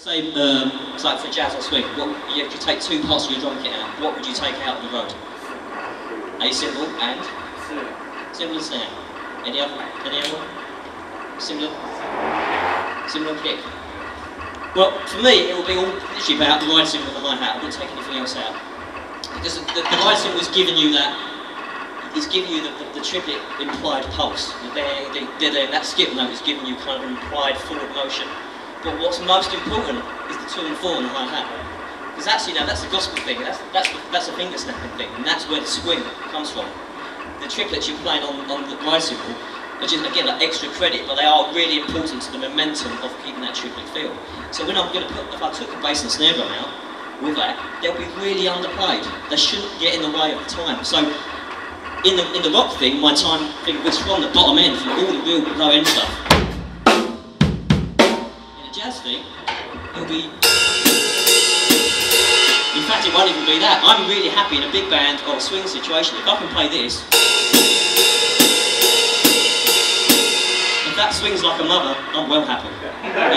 say, it's like for jazz or swing, if you take two parts of your drum kit out, what would you take out of the road? A cymbal and? Cymbal and snare. Any other? Cymbal and kick. Well, for me, it will be all literally about the ride cymbal and the hi-hat. I wouldn't take anything else out. Because the ride cymbal is giving you that, it's giving you the triplet implied pulse. That skip note is giving you kind of an implied forward motion. But what's most important is the 2 and 4 and the hi-hat. Because actually now, that's the gospel thing, that's a finger snapping thing, and that's where the swing comes from. The triplets you're playing on the ride cymbal are just, again, like extra credit, but they are really important to the momentum of keeping that triplet feel. So when I'm going to put, if I took a bass and snare drum out with that, they'll be really underplayed. They shouldn't get in the way of the time. So in the rock thing, my time thing was from the bottom end, from all the real low end stuff. In a jazz thing, it'll be. In fact, it won't even be that. I'm really happy in a big band or a swing situation. If I can play this, if that swings like a mother, I'm well happy. You know?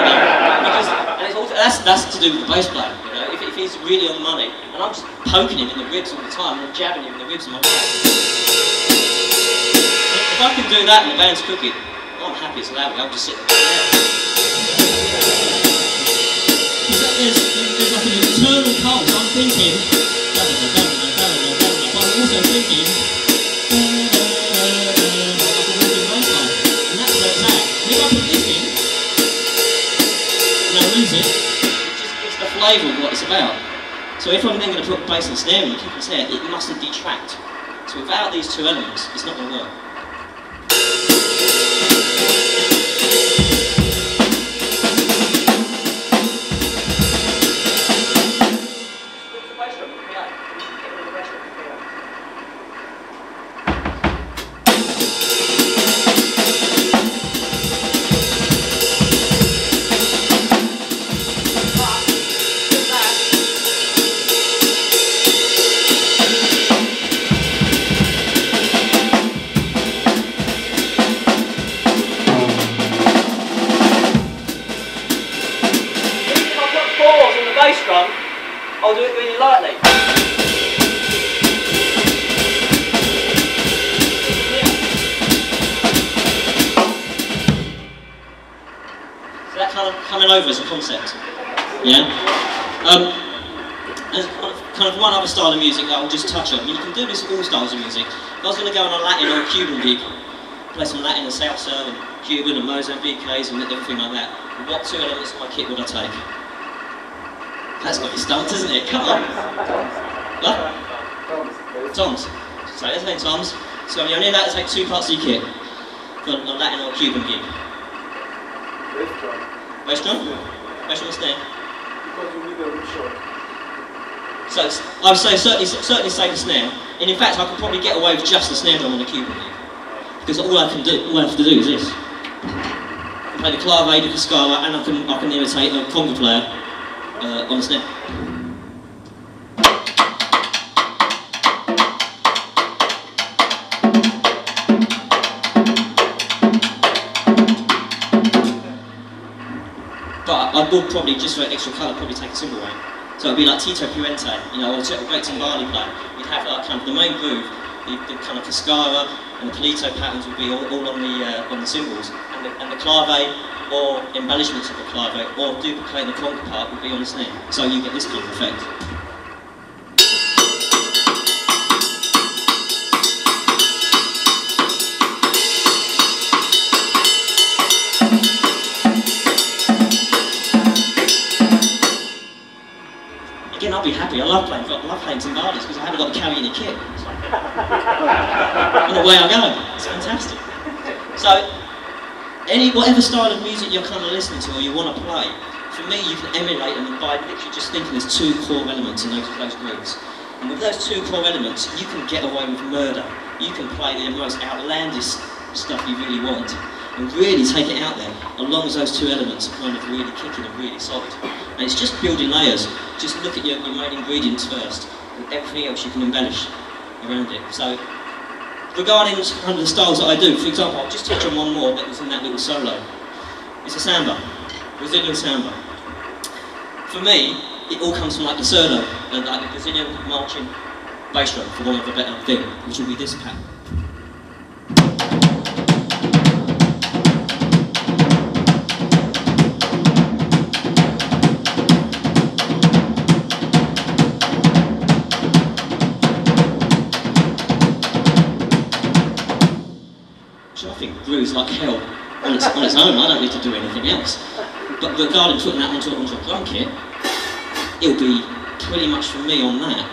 Because and it's also, that's to do with the bass player. You know? If he's really on the money, and I'm just poking him in the ribs all the time, and I'm jabbing him in the ribs in my back. If I can do that and the band's cooking, I'm happy as loud. I'll just sit there. There's like an internal pulse. I'm thinking, but I'm also thinking, and that's where it's at. And if I put this in, and I lose it, it just gives the flavour of what it's about. So if I'm then going to put bass and snare in, kick and snare, it mustn't detract. So without these two elements, it's not going to work. Bass drum, I'll do it really lightly. So that kind of coming over as a concept. Yeah. There's kind of one other style of music that I'll just touch on. I mean, you can do this with all styles of music. If I was going to go on a Latin or a Cuban gig, play some Latin and salsa and Cuban and Mozambiques and everything like that, what two elements of my kit would I take? That's got you stumped, isn't it? Come on. What? Toms. So let's name Toms. So you're only allowed to take two parts of your kit for a Latin or a Cuban gig. Bass drum? Bass drum and snare. Because you need a root shot. So I would say certainly say the snare. And in fact, I could probably get away with just the snare drum on a Cuban gig. Because all I have to do is this. I can play the clave, the cascara, and I can imitate a conga player. On the snare. But I would probably, just for extra colour, probably take a cymbal way. So it'd be like Tito Puente, you know, or a great timbali player. You'd have like kind of the main groove, the kind of cascara and the palito patterns would be all on the cymbals, and the clave or embellishments of the clave, or duplicating the conga part would be on the snare. So you get this kind of effect. Again, I'll be happy. I love playing timbales because I haven't got to carry any kit. And away I go. It's fantastic. So, whatever style of music you're kind of listening to or you want to play, for me you can emulate them by literally just thinking there's two core elements in those grooves. And with those two core elements, you can get away with murder. You can play the most outlandish stuff you really want and really take it out there, as long as those two elements are kind of really kicking and really solid. And it's just building layers. Just look at your main ingredients first, and everything else you can embellish around it. So, regarding kind of the styles that I do, for example, I'll just touch on one more that was in that little solo. It's a samba, Brazilian samba. For me, it all comes from like the Serlo, and like the Brazilian marching bass drum, for want of a better thing, which will be this pattern. Which I think grooves like hell on its own. I don't need to do anything else. But regarding putting that onto a drum kit, it'll be pretty much for me on that.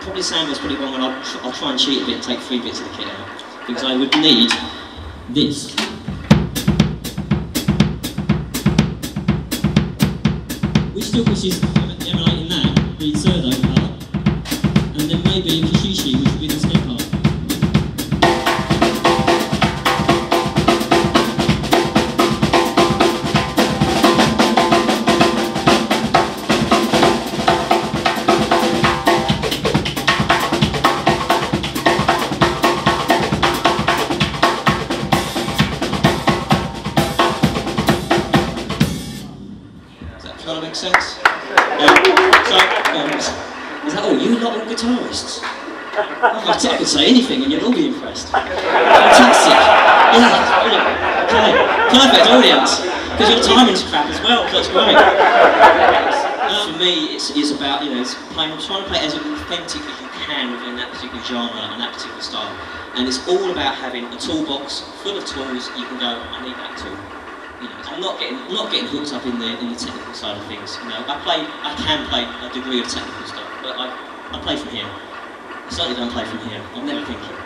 Probably Sambo's probably one where I'll try and cheat a bit and take 3 bits of the kit out, because I would need this. Which still pushes emulating that, the Serlo part, and then maybe Kishishi, which would be the snare part. Kind of makes sense? Is that all? You lot all guitarists? I could say anything and you'll all be impressed. Fantastic. Yeah, that's brilliant. Okay, perfect audience. Because your timing's crap as well, that's great. For me, it's about, it's trying to play as authentic as you can within that particular genre and that particular style. And it's all about having a toolbox full of tools you can go, I need that tool. I'm not getting hooked up in the technical side of things. I can play a degree of technical stuff, but I play from here. I certainly don't play from here. I'm never thinking.